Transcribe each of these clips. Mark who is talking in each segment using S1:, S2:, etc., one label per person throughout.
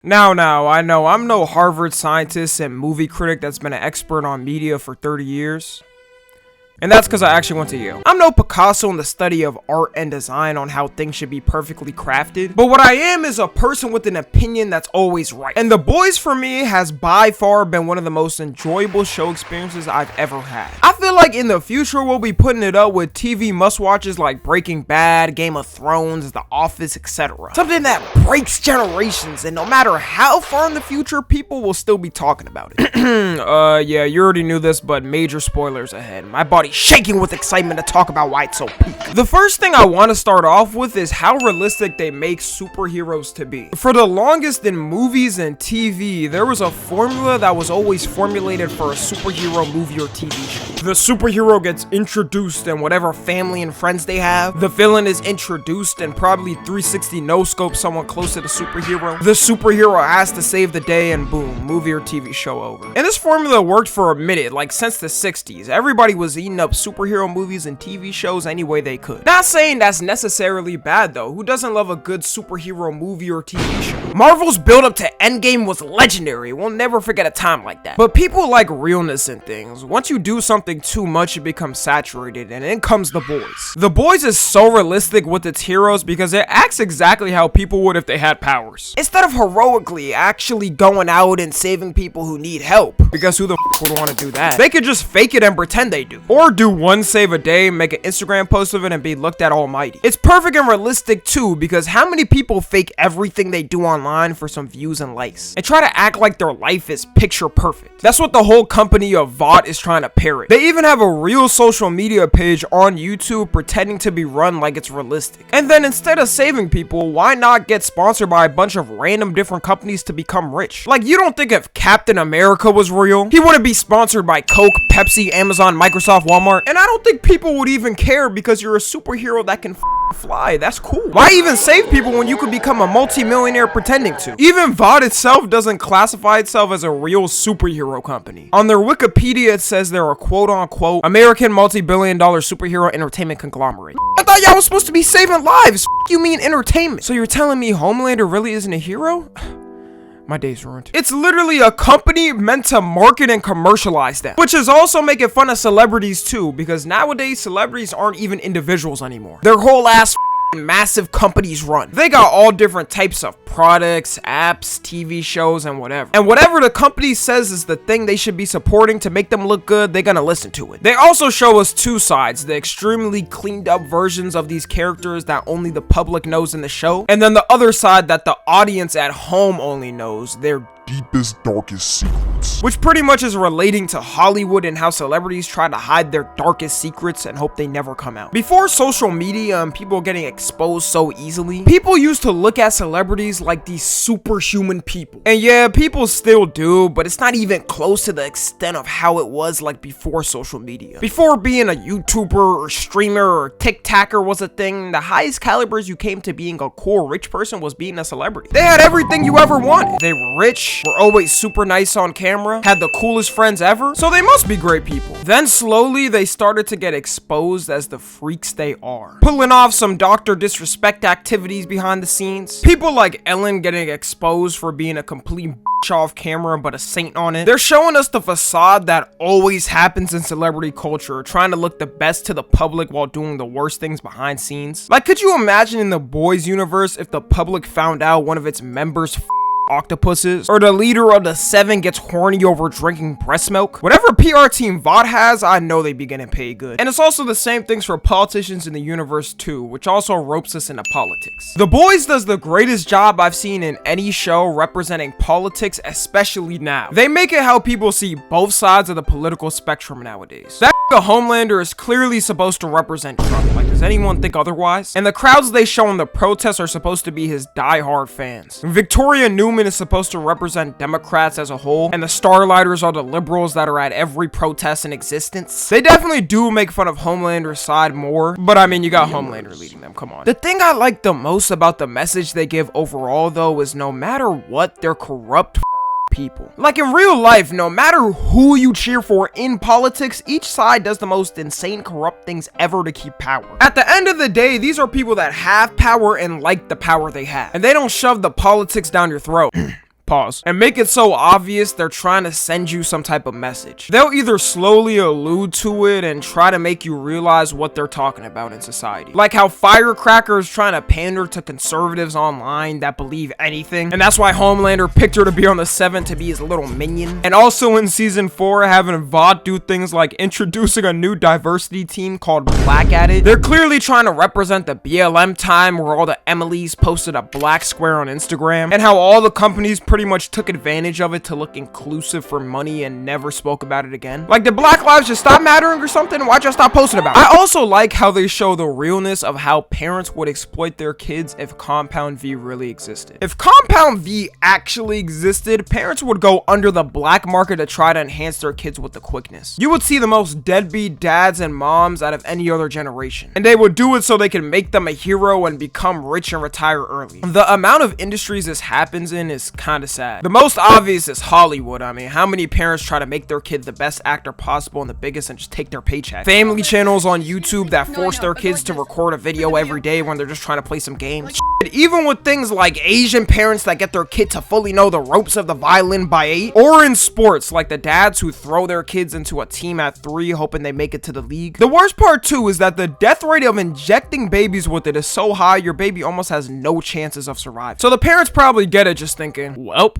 S1: Now, I know I'm no Harvard scientist and movie critic that's been an expert on media for 30 years. And that's because I actually went to Yale. I'm no Picasso in the study of art and design on how things should be perfectly crafted. But what I am is a person with an opinion that's always right. And The Boys for me has by far been one of the most enjoyable show experiences I've ever had. I feel like in the future we'll be putting it up with TV must-watches like Breaking Bad, Game of Thrones, The Office, etc. Something that breaks generations, and no matter how far in the future, people will still be talking about it. Yeah, you already knew this, but major spoilers ahead. My body's shaking with excitement to talk about why it's so peak. The first thing I want to start off with is how realistic they make superheroes to be. For the longest in movies and TV, there was a formula that was always formulated for a superhero movie or TV show. The superhero gets introduced and whatever family and friends they have. The villain is introduced and probably 360 no-scope someone close to the superhero. The superhero has to save the day and boom, movie or TV show over. And this formula worked for a minute, like since the 60s. Everybody was eating up superhero movies and TV shows any way they could. Not saying that's necessarily bad though. Who doesn't love a good superhero movie or TV show? Marvel's build up to Endgame was legendary. We'll never forget a time like that. But people like realness in things. Once you do something too much, it becomes saturated, and in comes The Boys. The Boys is so realistic with its heroes because it acts exactly how people would if they had powers. Instead of heroically actually going out and saving people who need help, because who the f would want to do that? They could just fake it and pretend they do. Or do one save a day, make an Instagram post of it, and be looked at almighty. It's perfect and realistic too, because how many people fake everything they do online for some views and likes, and try to act like their life is picture perfect? That's what the whole company of VOD is trying to parrot. They even have a real social media page on YouTube pretending to be run like it's realistic. And then instead of saving people, why not get sponsored by a bunch of random different companies to become rich? Like, you don't think if Captain America was real, he wouldn't be sponsored by Coke, Pepsi, Amazon, Microsoft, Walmart? And I don't think people would even care because you're a superhero that can fly. That's cool. Why even save people when you could become a multi-millionaire pretending to? Even VOD itself doesn't classify itself as a real superhero company. On their Wikipedia, it says they're a quote-unquote American multi-billion-dollar superhero entertainment conglomerate. I thought y'all was supposed to be saving lives. You mean entertainment? So you're telling me Homelander really isn't a hero? My day's ruined. It's literally a company meant to market and commercialize them, which is also making fun of celebrities too, because nowadays celebrities aren't even individuals anymore. Their whole ass massive companies run. They got all different types of products, apps, TV shows, and whatever. And whatever the company says is the thing they should be supporting to make them look good, they're gonna listen to it. They also show us two sides, the extremely cleaned up versions of these characters that only the public knows in the show, and then the other side that the audience at home only knows, their
S2: deepest, darkest secrets.
S1: Which pretty much is relating to Hollywood and how celebrities try to hide their darkest secrets and hope they never come out. Before social media and people getting exposed so easily, people used to look at celebrities like these superhuman people. And yeah, people still do, but it's not even close to the extent of how it was like before social media. Before being a YouTuber or streamer or TikToker was a thing, the highest calibers you came to being a cool rich person was being a celebrity. They had everything you ever wanted. They were rich, were always super nice on camera, had the coolest friends ever, so they must be great people. Then slowly they started to get exposed as the freaks they are, pulling off some Dr. Disrespect activities behind the scenes. People like Ellen getting exposed for being a complete bitch off camera but a saint on it. They're showing us the facade that always happens in celebrity culture, trying to look the best to the public while doing the worst things behind scenes. Like, could you imagine in the Boys universe if the public found out one of its members octopuses, or the leader of the Seven gets horny over drinking breast milk? Whatever PR team VOD has, I know they be getting paid good. And it's also the same things for politicians in the universe too, which also ropes us into politics. The Boys does the greatest job I've seen in any show representing politics, especially now. They make it how people see both sides of the political spectrum nowadays. That Homelander is clearly supposed to represent Trump. Like, does anyone think otherwise? And the crowds they show in the protests are supposed to be his die-hard fans. Victoria Newman is supposed to represent Democrats as a whole, and the Starlighters are the liberals that are at every protest in existence. They definitely do make fun of Homelander's side more, but I mean, you got Homelander leading them, come on. The thing I like the most about the message they give overall though is no matter what, they're corrupt people. Like in real life, no matter who you cheer for in politics, each side does the most insane corrupt things ever to keep power. At the end of the day, these are people that have power and like the power they have, and they don't shove the politics down your throat. Pause. And make it so obvious they're trying to send you some type of message. They'll either slowly allude to it and try to make you realize what they're talking about in society. Like how Firecracker is trying to pander to conservatives online that believe anything. And that's why Homelander picked her to be on the 7 to be his little minion. And also in season 4, having Vought do things like introducing a new diversity team called Black at It. They're clearly trying to represent the BLM time where all the Emilys posted a black square on Instagram. And how all the companies pretty much took advantage of it to look inclusive for money and never spoke about it again. Like, did Black lives just stop mattering or something? Why'd y'all stop posting about it? I also like how they show the realness of how parents would exploit their kids if Compound V really existed. If Compound V actually existed, parents would go under the black market to try to enhance their kids with the quickness. You would see the most deadbeat dads and moms out of any other generation. And they would do it so they can make them a hero and become rich and retire early. The amount of industries this happens in is kind of sad. The most obvious is Hollywood. I mean, how many parents try to make their kid the best actor possible and the biggest and just take their paycheck? Family channels on YouTube that force their kids to record a video every day when they're just trying to play some games. Even with things like Asian parents that get their kid to fully know the ropes of the violin by 8, or in sports like the dads who throw their kids into a team at 3 hoping they make it to the league. The worst part too is that the death rate of injecting babies with it is so high your baby almost has no chances of surviving. So the parents probably get it just thinking, welp,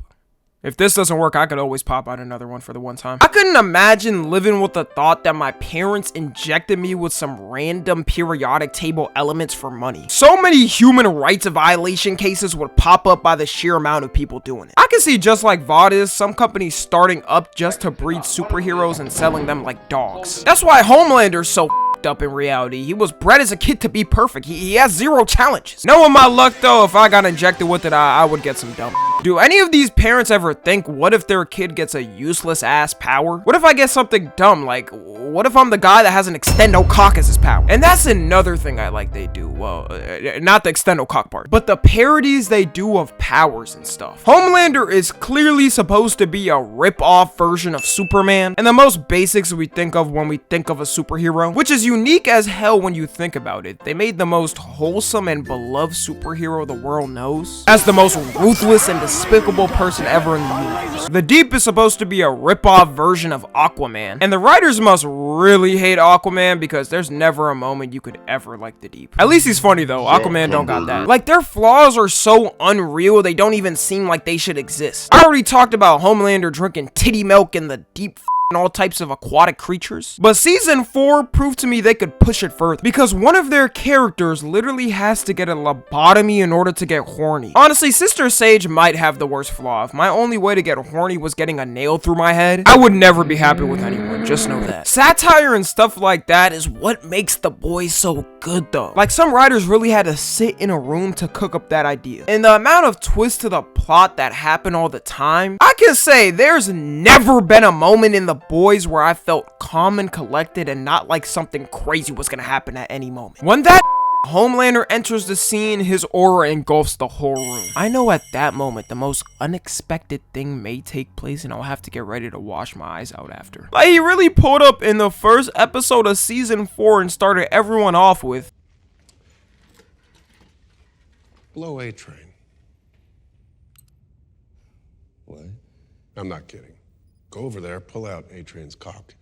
S1: if this doesn't work, I could always pop out another one for the one time. I couldn't imagine living with the thought that my parents injected me with some random periodic table elements for money. So many human rights violation cases would pop up by the sheer amount of people doing it. I can see, just like Vought is, some companies starting up just to breed superheroes and selling them like dogs. That's why Homelander's so up in reality. He was bred as a kid to be perfect. He has 0 challenges. Knowing my luck though, if I got injected with it, I would get some dumb. Do any of these parents ever think, what if their kid gets a useless ass power? What if I get something dumb, like, what if I'm the guy that has an extendo-cock as his power? And that's another thing I like they do. Well, not the extendo-cock part, but the parodies they do of powers and stuff. Homelander is clearly supposed to be a rip-off version of Superman, and the most basics we think of when we think of a superhero, which is unique as hell when you think about it. They made the most wholesome and beloved superhero the world knows as the most ruthless and despicable person ever in the universe. The Deep is supposed to be a rip-off version of Aquaman, and the writers must really hate Aquaman because there's never a moment you could ever like the Deep. At least he's funny though. Aquaman don't got that. Like, their flaws are so unreal they don't even seem like they should exist. I already talked about Homelander drinking titty milk and the Deep and all types of aquatic creatures, but season 4 proved to me they could push it further because one of their characters literally has to get a lobotomy in order to get horny. Honestly, Sister Sage might have the worst flaw. If my only way to get horny was getting a nail through my head, I would never be happy with anyone, just know that. Satire and stuff like that is what makes The Boys so good though. Like, some writers really had to sit in a room to cook up that idea. And the amount of twists to the plot that happen all the time, I can say there's never been a moment in The Boys where I felt calm and collected and not like something crazy was gonna happen at any moment. When that Homelander enters the scene, his aura engulfs the whole room. I know at that moment the most unexpected thing may take place and I'll have to get ready to wash my eyes out after. Like, he really pulled up in the first episode of season 4 and started everyone off with,
S3: blow A train. What? I'm not kidding. Go over there, pull out A-Train's cock,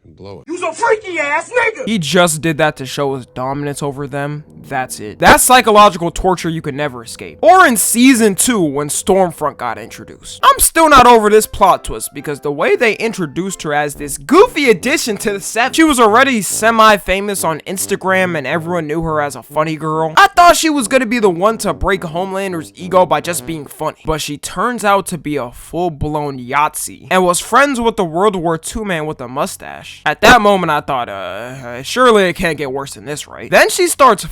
S3: and blow it.
S4: You's a freaky ass nigga!
S1: He just did that to show his dominance over them. That's it. That's psychological torture you could never escape. Or in season 2 when Stormfront got introduced. I'm still not over this plot twist because the way they introduced her as this goofy addition to the set, she was already semi-famous on Instagram and everyone knew her as a funny girl. I thought she was gonna be the one to break Homelander's ego by just being funny, but she turns out to be a full-blown Yahtzee and was friends with the World War II man with a mustache. At that moment I thought, surely it can't get worse than this, right? Then she starts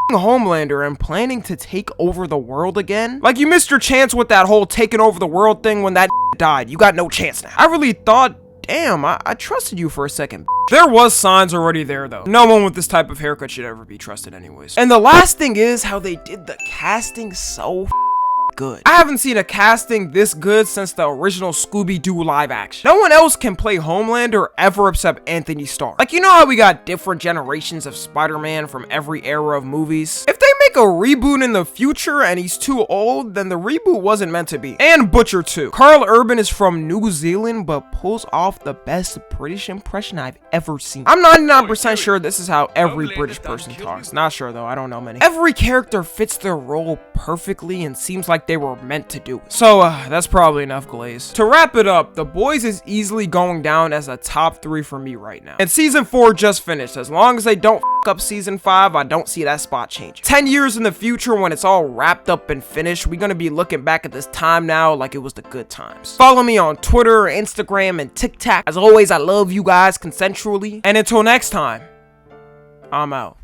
S1: Homelander and planning to take over the world again. Like, you missed your chance with that whole taking over the world thing when that died. You got no chance now. I really thought, damn, I trusted you for a second. There was signs already there though. No one with this type of haircut should ever be trusted anyways. And the last thing is how they did the casting so good. I haven't seen a casting this good since the original Scooby-Doo live action. No one else can play Homelander ever except Anthony Starr. Like, you know how we got different generations of Spider-Man from every era of movies? If they make a reboot in the future and he's too old, then the reboot wasn't meant to be. And Butcher too. Carl Urban is from New Zealand, but pulls off the best British impression I've ever seen. I'm 99% sure this is how every British person talks. Not sure though, I don't know many. Every character fits their role perfectly and seems like they were meant to do it. So that's probably enough glaze. To wrap it up, The Boys is easily going down as a top 3 for me right now. And season 4 just finished. As long as they don't f up season 5, I don't see that spot changing. 10 years in the future, when it's all wrapped up and finished, we're gonna be looking back at this time now like it was the good times. Follow me on Twitter, Instagram, and TikTok. As always, I love you guys consensually. And until next time, I'm out.